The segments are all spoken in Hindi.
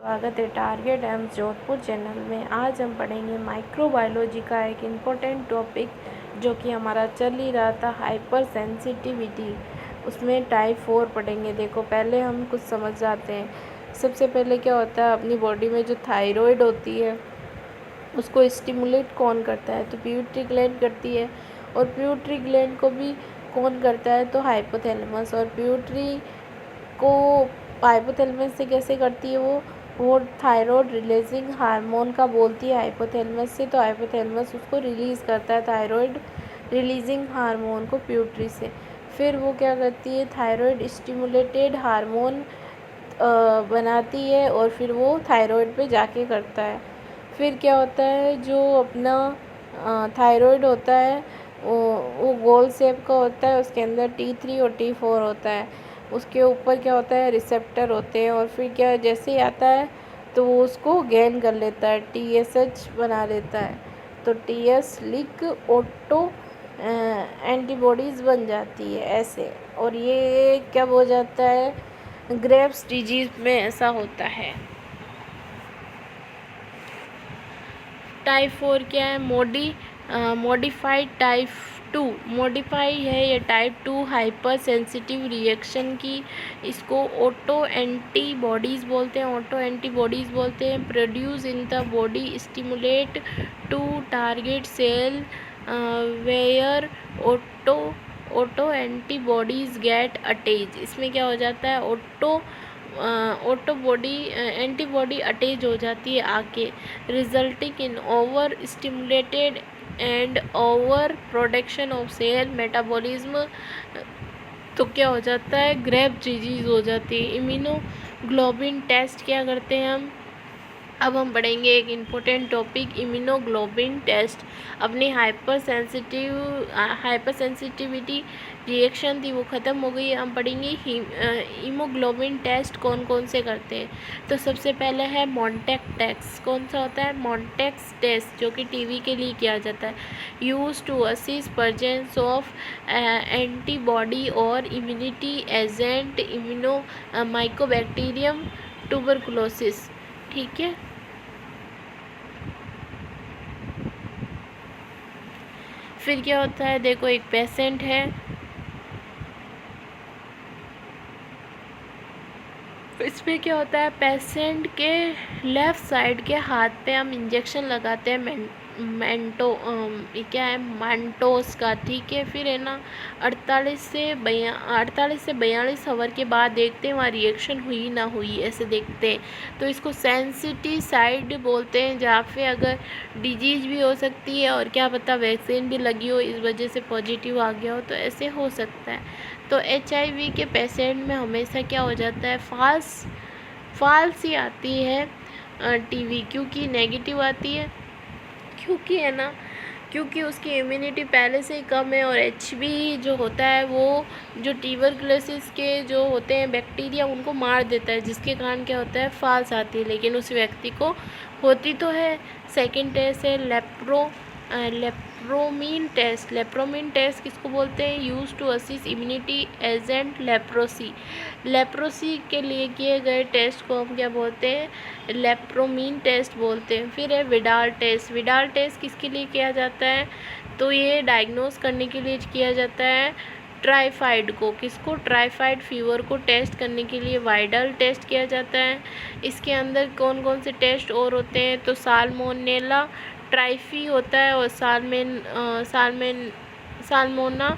स्वागत है टारगेट एम्स जोधपुर चैनल में। आज हम पढ़ेंगे माइक्रोबायोलॉजी का एक इम्पोर्टेंट टॉपिक जो कि हमारा चल ही रहा था, हाइपर सेंसिटिविटी। उसमें टाइप 4 पढ़ेंगे। देखो, पहले हम कुछ समझ जाते हैं। सबसे पहले क्या होता है, अपनी बॉडी में जो थायराइड होती है उसको स्टिमुलेट कौन करता है? तो पिट्यूटरी ग्लैंड करती है। और पिट्यूटरी ग्लैंड को भी कौन करता है? तो हाइपोथैलेमस। और पिट्यूटरी को हाइपोथैलेमस से कैसे करती है? वो थायराइड रिलीजिंग हार्मोन का बोलती है हाइपोथैलेमस से, तो हाइपोथैलेमस उसको रिलीज़ करता है थायराइड रिलीजिंग हार्मोन को पिट्यूटरी से। फिर वो क्या करती है, थायराइड स्टिमुलेटेड हार्मोन बनाती है और फिर वो थायराइड पे जाके करता है। फिर क्या होता है, जो अपना थायराइड होता है वो गोल शेप का होता है। उसके अंदर T3 और T4 होता है। उसके ऊपर क्या होता है, रिसेप्टर होते हैं। और फिर क्या, जैसे ही आता है तो वो उसको गेन कर लेता है, TSH बना लेता है। तो TS लिक ऑटो एंटीबॉडीज़ बन जाती है ऐसे। और ये कब हो जाता है? ग्रेव्स डिजीज में ऐसा होता है। टाइप 4 क्या है? मॉडिफाइड टाइप 2 मॉडिफाई है ये टाइप 2 हाइपर सेंसिटिव रिएक्शन की। इसको ऑटो एंटीबॉडीज़ बोलते हैं। Produce in the body stimulate to target cell where auto antibodies get attach. इसमें क्या हो जाता है, एंटीबॉडी अटैच हो जाती है आके, resulting in over stimulated and over production of cell metabolism. तो क्या हो जाता है, ग्रेव डिजीज हो जाती है। इम्यूनोग्लोबिन टेस्ट क्या करते हैं हम? अब हम पढ़ेंगे एक इम्पोर्टेंट टॉपिक, इम्यूनोग्लोबिन टेस्ट। अपनी हाइपर सेंसिटिविटी रिएक्शन थी वो ख़त्म हो गई। हम पढ़ेंगे हीमोग्लोबिन टेस्ट कौन कौन से करते हैं। तो सबसे पहले है मॉन्टेक टेस्ट। कौन सा होता है? मॉन्टेक्स टेस्ट, जो कि टीवी के लिए किया जाता है। Use to assess presence of antibody और immunity agent immuno mycobacterium tuberculosis. ठीक है। फिर क्या होता है, देखो, एक पेशेंट है, इसमें क्या होता है, पेशेंट के लेफ़्ट साइड के हाथ पे हम इंजेक्शन लगाते हैं ये क्या है, मेंटोस का। ठीक है। फिर है ना, 48 से 42 आवर के बाद देखते हैं वहाँ रिएक्शन हुई ना हुई, ऐसे देखते हैं। तो इसको सेंसिटिसाइड बोलते हैं, जहाँ पे अगर डिजीज भी हो सकती है और क्या पता वैक्सीन भी लगी हो, इस वजह से पॉजिटिव आ गया हो, तो ऐसे हो सकता है। तो HIV के पेशेंट में हमेशा क्या हो जाता है, फॉल्स ही आती है टीवी, क्योंकि नेगेटिव आती है, क्योंकि है ना, क्योंकि उसकी इम्यूनिटी पहले से ही कम है। और HB जो होता है वो जो ट्यूबरकुलोसिस के जो होते हैं बैक्टीरिया, उनको मार देता है, जिसके कारण क्या होता है, फॉल्स आती है, लेकिन उस व्यक्ति को होती तो है। सेकंड टेस्ट है लेप्रोमीन टेस्ट किसको बोलते हैं? Use to assess immunity agent leprosy के लिए किए गए टेस्ट को हम क्या बोलते हैं? लेप्रोमीन टेस्ट बोलते हैं। फिर है विडाल टेस्ट किसके लिए किया जाता है? तो ये डायग्नोस करने के लिए किया जाता है टाइफाइड को। किसको? टाइफाइड फीवर को टेस्ट करने के लिए वाइडल टेस्ट किया जाता है। इसके अंदर कौन कौन से टेस्ट और होते हैं? तो साल्मोनेला ट्राइफी होता है, और साल्मोना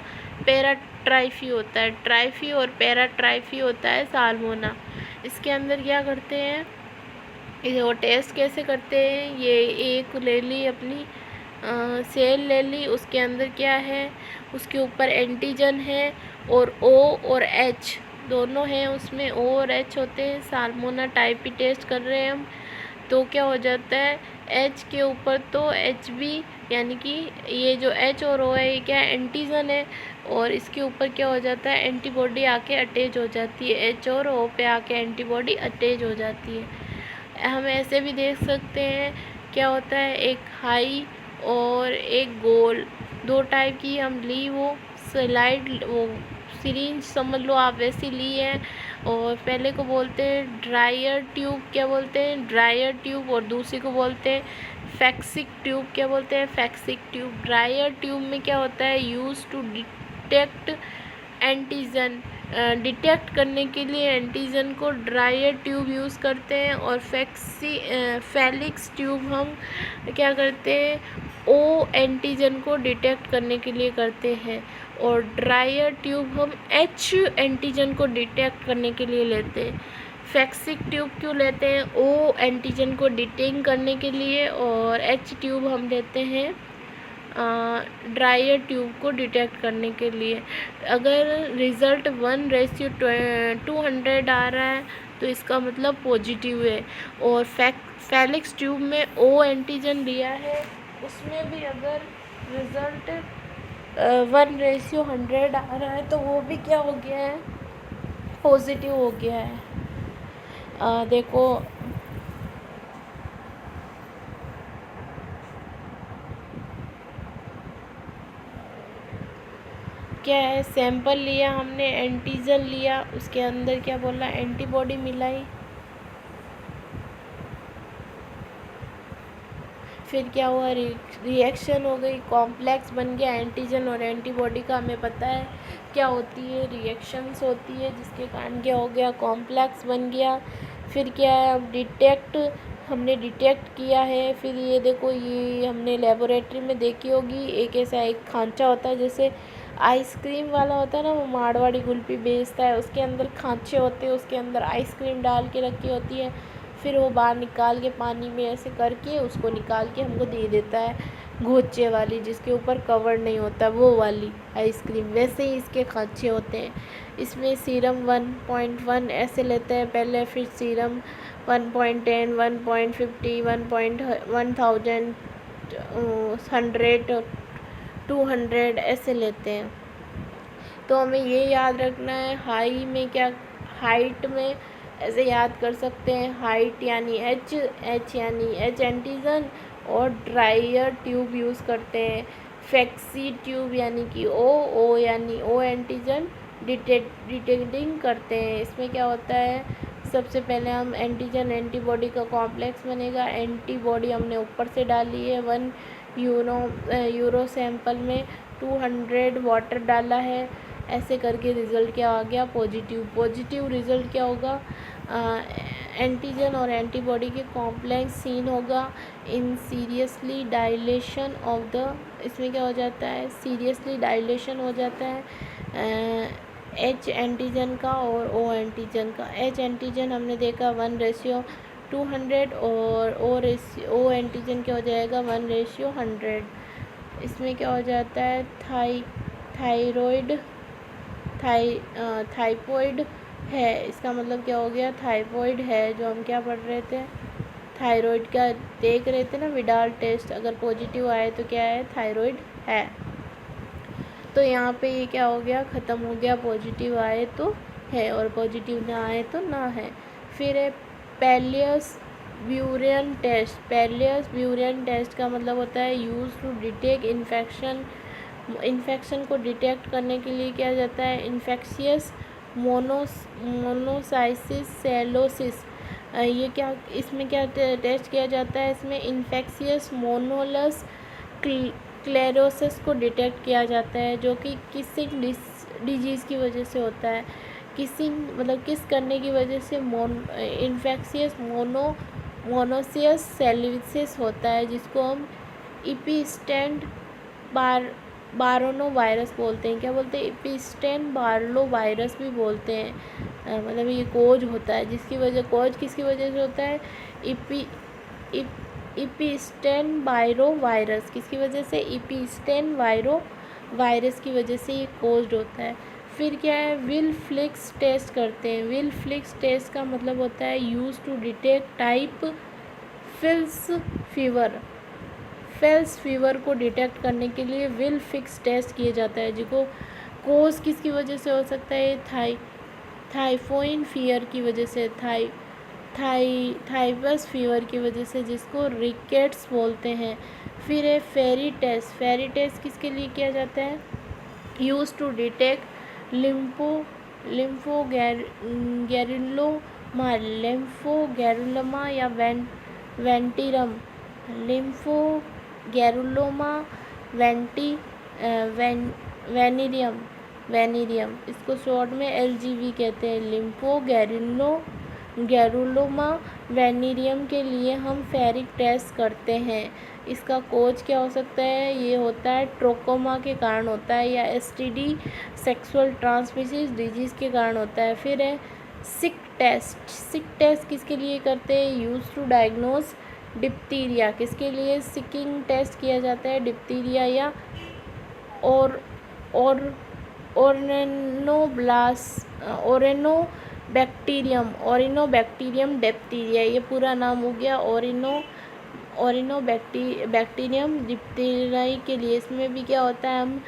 पैराट्राइफी होता है। ट्राइफी और पैराट्राइफी होता है साल्मोना। इसके अंदर क्या करते हैं, वो टेस्ट कैसे करते हैं? ये एक ले ली अपनी सेल ले ली, उसके अंदर क्या है, उसके ऊपर एंटीजन है, और O और H दोनों हैं, उसमें O और H होते हैं। साल्मोना टाइपी टेस्ट कर रहे हैं हम, तो क्या हो जाता है, H के ऊपर तो HB, यानी कि ये जो H और O है, ये क्या है, एंटीजन है, और इसके ऊपर क्या हो जाता है, एंटीबॉडी आके अटैच हो जाती है। H और O पे आके एंटीबॉडी अटैच हो जाती है। हम ऐसे भी देख सकते हैं, क्या होता है, एक हाई और एक गोल, दो टाइप की हम ली, वो स्लाइड, वो सिरिंज समझ लो आप, वैसी ली है। और पहले को बोलते हैं ड्रायर ट्यूब, क्या बोलते हैं, ड्रायर ट्यूब, और दूसरी को बोलते हैं फैक्सिक ट्यूब, क्या बोलते हैं, फैक्सिक ट्यूब। ड्रायर ट्यूब में क्या होता है, use to detect antigen, detect करने के लिए एंटीजन को ड्रायर ट्यूब यूज़ करते हैं। और फैलिक्स ट्यूब हम क्या करते हैं, ओ एंटीजन को डिटेक्ट करने के लिए करते हैं। और ड्रायर ट्यूब हम एच एंटीजन को डिटेक्ट करने के लिए लेते हैं। फैक्सिक ट्यूब क्यों लेते हैं, ओ एंटीजन को डिटेक्ट करने के लिए, और एच ट्यूब हम लेते हैं ड्रायर ट्यूब को डिटेक्ट करने के लिए। अगर रिज़ल्ट 1:200 आ रहा है तो इसका मतलब पॉजिटिव है। और फैलिक्स ट्यूब में ओ एंटीजन लिया है, उसमें भी अगर रिज़ल्ट 1:100 आ रहा है तो वो भी क्या हो गया है, पॉजिटिव हो गया है। देखो क्या है, सैंपल लिया हमने, एंटीजन लिया, उसके अंदर क्या बोला, एंटीबॉडी मिलाई, फिर क्या हुआ, रिएक्शन हो गई, कॉम्प्लेक्स बन गया एंटीजन और एंटीबॉडी का। हमें पता है क्या होती है, रिएक्शंस होती है, जिसके कारण क्या हो गया, कॉम्प्लेक्स बन गया। फिर क्या है, अब हमने डिटेक्ट किया है। फिर ये देखो, ये हमने लेबोरेटरी में देखी होगी, एक ऐसा एक खांचा होता है, जैसे आइसक्रीम वाला होता है ना, वो मारवाड़ी कुल्फी बेचता है, उसके अंदर खांचे होते हैं, उसके अंदर आइसक्रीम डाल के रखी होती है, फिर वो बाहर निकाल के पानी में ऐसे करके उसको निकाल के हमको दे देता है, गोचे वाली, जिसके ऊपर कवर नहीं होता, वो वाली आइसक्रीम। वैसे ही इसके खांचे होते हैं। इसमें सीरम 1.1 ऐसे लेते हैं पहले, फिर सीरम 1.10, 1.50, 1,1000, 100, 200 ऐसे लेते हैं। तो हमें ये याद रखना है, हाइट में ऐसे याद कर सकते हैं, हाइट यानी एच, यानी एच एंटीजन, और ड्रायर ट्यूब यूज़ करते हैं। फैक्सी ट्यूब यानी कि ओ यानी ओ एंटीजन डिटेक्टिंग करते हैं। इसमें क्या होता है, सबसे पहले हम एंटीजन एंटीबॉडी का कॉम्प्लेक्स बनेगा। एंटीबॉडी हमने ऊपर से डाली है, 1 यूरो सैंपल में 200 वाटर डाला है, ऐसे करके रिज़ल्ट क्या आ गया, पॉजिटिव रिज़ल्ट क्या होगा, एंटीजन और एंटीबॉडी के कॉम्प्लेक्स सीन होगा इन सीरियसली डायलेशन ऑफ द, इसमें क्या हो जाता है, सीरियसली डायलेशन हो जाता है एच एंटीजन का और ओ एंटीजन का। एच एंटीजन हमने देखा 1:200 और ओ एंटीजन क्या हो जाएगा, 1:100। इसमें क्या हो जाता है, थाइपॉइड है, इसका मतलब क्या हो गया, थाइपॉइड है, जो हम क्या पढ़ रहे थे, थायराइड का देख रहे थे ना, विडाल टेस्ट, अगर पॉजिटिव आए तो क्या है, थायराइड है। तो यहाँ पे ये क्या हो गया, ख़त्म हो गया, पॉजिटिव आए तो है और पॉजिटिव ना आए तो ना है। फिर है पैलियस ब्यूरियन टेस्ट। पैलियस ब्यूरियन टेस्ट का मतलब होता है यूज़ टू डिटेक्ट इन्फेक्शन को डिटेक्ट करने के लिए किया जाता है। इन्फेक्शियस मोनोसाइसिस सेलोसिस, ये क्या, इसमें क्या टेस्ट किया जाता है, इसमें इन्फेक्शियस मोनोलस क्लेरोसिस को डिटेक्ट किया जाता है, जो कि किसिंग डिजीज़ की वजह से होता है। किसिंग मतलब किस करने की वजह से इन्फेक्शियस मोनोसियस सेलिसिस होता है, जिसको हम इपिस्टेंट बारोनो वायरस बोलते हैं। क्या बोलते हैं, इपिस्टेन बार्लो वायरस भी बोलते हैं। मतलब ये कोज होता है, जिसकी वजह, कोज किसकी वजह से होता है, इपिस्टेन बायरो वायरस, किसकी वजह से, इपिस्टेन वायरो वायरस की वजह से ये कोज्ड होता है। फिर क्या है, विल फ्लिक्स टेस्ट करते हैं। विल फ्लिक्स टेस्ट का मतलब होता है use to detect typhus fever को डिटेक्ट करने के लिए विल फिक्स टेस्ट किया जाता है, जिसको कोज किसकी वजह से हो सकता है, थाइफोइन फीवर की वजह से, थाइपस फीवर की वजह से, जिसको रिकेट्स बोलते हैं। फिर है फेरी टेस्ट। फेरी टेस्ट किसके लिए किया जाता है, यूज़ टू डिटेक्ट लिम्फोगैरुलोमा, लिम्फोगैरुलोमा या वेंटिरम, लिम्फोगैरुलोमा, वेनेरियम, इसको शॉर्ट में LGV कहते हैं। लिम्फोगैरुलोमा वेनेरियम के लिए हम फेरिक टेस्ट करते हैं। इसका कोज क्या हो सकता है? ये होता है ट्रोकोमा के कारण होता है, या STD सेक्सुअल ट्रांसमिशन डिजीज़ के कारण होता है। फिर है सिक टेस्ट किसके लिए करते हैं? Use to diagnose diphtheria. किसके लिए सिकिंग टेस्ट किया जाता है? डिप्थीरिया या ओरिनोबैक्टीरियम डिप्थीरिया, ये पूरा नाम हो गया ओरिनोबैक्टीरियम डिप्थीरिया के लिए। इसमें भी क्या होता है, हम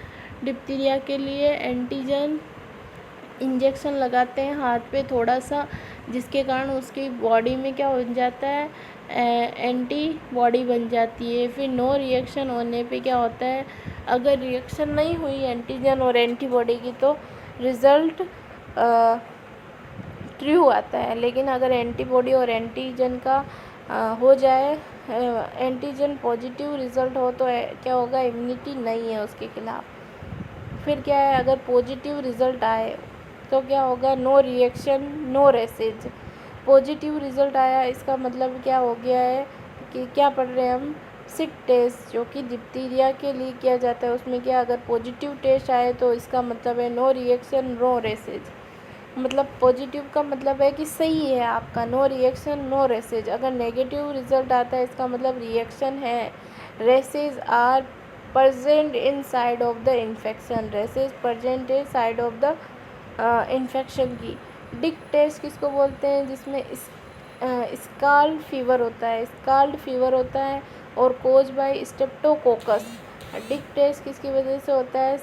डिप्थीरिया के लिए एंटीजन इंजेक्शन लगाते हैं हाथ पे थोड़ा सा, जिसके कारण उसकी बॉडी में क्या हो जाता है, एंटीबॉडी बन जाती है। फिर नो रिएक्शन होने पे क्या होता है, अगर रिएक्शन नहीं हुई एंटीजन और एंटीबॉडी की तो रिज़ल्ट ट्रू आता है। लेकिन अगर एंटीबॉडी और एंटीजन का हो जाए, एंटीजन पॉजिटिव रिज़ल्ट हो, तो क्या होगा, इम्यूनिटी नहीं है उसके खिलाफ। फिर क्या है, अगर पॉजिटिव रिज़ल्ट आए तो क्या होगा, no reaction no rashes. Positive result आया, इसका मतलब क्या हो गया है कि क्या पढ़ रहे हैं हम, सिक टेस्ट, जो कि डिप्थीरिया के लिए किया जाता है। उसमें क्या, अगर पॉजिटिव टेस्ट आए तो इसका मतलब है नो रिएक्शन नो रेसेज। मतलब पॉजिटिव का मतलब है कि सही है आपका, नो रिएक्शन नो रेसेज। अगर नेगेटिव रिज़ल्ट आता है, इसका मतलब रिएक्शन है। Rashes are present in side of the infection, rashes present है साइड ऑफ द इन्फेक्शन की। डिक टेस्ट किसको बोलते हैं, जिसमें स्काल्ड फीवर होता है और cause by streptococcus. Dick test किसकी वजह से होता है,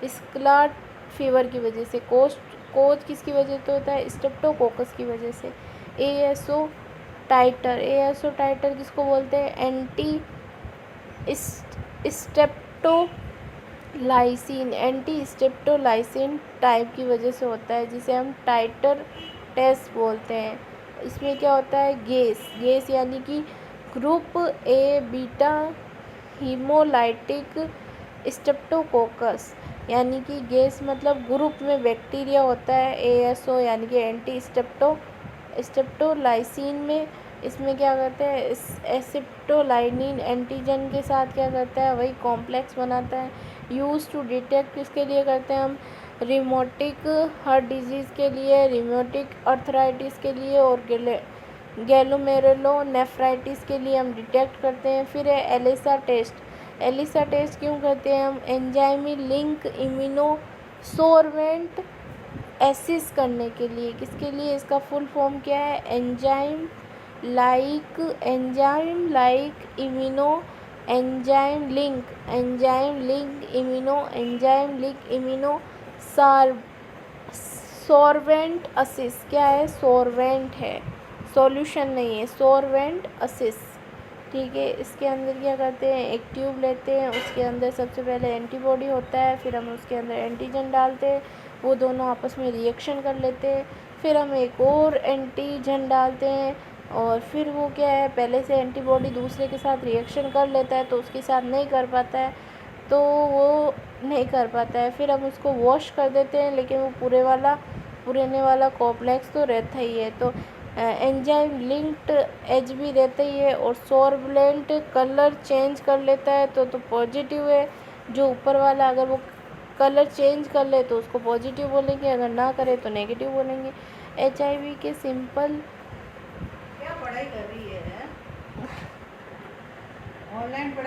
स्काल्ड फीवर की वजह से। कोज किसकी वजह से होता है, स्ट्रेप्टोकोकस की वजह से। ASO टाइटर किसको बोलते हैं, एंटी स्ट्रेप्टोलाइसिन टाइप की वजह से होता है, जिसे हम टाइटर टेस्ट बोलते हैं। इसमें क्या होता है, गैस यानी कि group A beta haemolytic Streptococcus, यानी कि गैस मतलब ग्रुप में बैक्टीरिया होता है। ASO यानी कि एंटी स्ट्रेप्टोलाइसिन में, इसमें क्या करते हैं, एसिप्टोलाइनिन एंटीजन के साथ क्या करता है, वही कॉम्प्लेक्स बनाता है। यूज टू डिटेक्ट किसके लिए करते हैं हम, रिमोटिक हार्ट डिजीज़ के लिए, रिमोटिक अर्थराइटिस के लिए और गैलोमेरुलोनेफ्राइटिस के लिए हम डिटेक्ट करते हैं। फिर है एलिसा टेस्ट क्यों करते हैं हम, एंजाइमी लिंक इम्यूनोसोर्वेंट एसिस करने के लिए। किसके लिए, इसका फुल फॉर्म क्या है, एंजाइम लाइक इम्यूनो सॉर्वेंट असिस। क्या है, सॉर्वेंट है, सॉल्यूशन नहीं है, सॉर्वेंट असिस। ठीक है, इसके अंदर क्या करते हैं, एक ट्यूब लेते हैं, उसके अंदर सबसे पहले एंटीबॉडी होता है, फिर हम उसके अंदर एंटीजन डालते हैं, वो दोनों आपस में रिएक्शन कर लेते हैं। फिर हम एक और एंटीजन डालते हैं, और फिर वो क्या है, पहले से एंटीबॉडी दूसरे के साथ रिएक्शन कर लेता है, तो उसके साथ नहीं कर पाता है, फिर हम उसको वॉश कर देते हैं, लेकिन वो पुराने वाला कॉम्प्लेक्स तो रहता ही है। तो एंजाइम लिंक्ड HB रहता ही है, और सॉर्बलेंट कलर चेंज कर लेता है तो पॉजिटिव है। जो ऊपर वाला अगर वो कलर चेंज कर ले तो उसको पॉजिटिव बोलेंगे, अगर ना करे तो नेगेटिव बोलेंगे। HIV के सिंपल, क्या पढ़ाई कर रही है ऑनलाइन।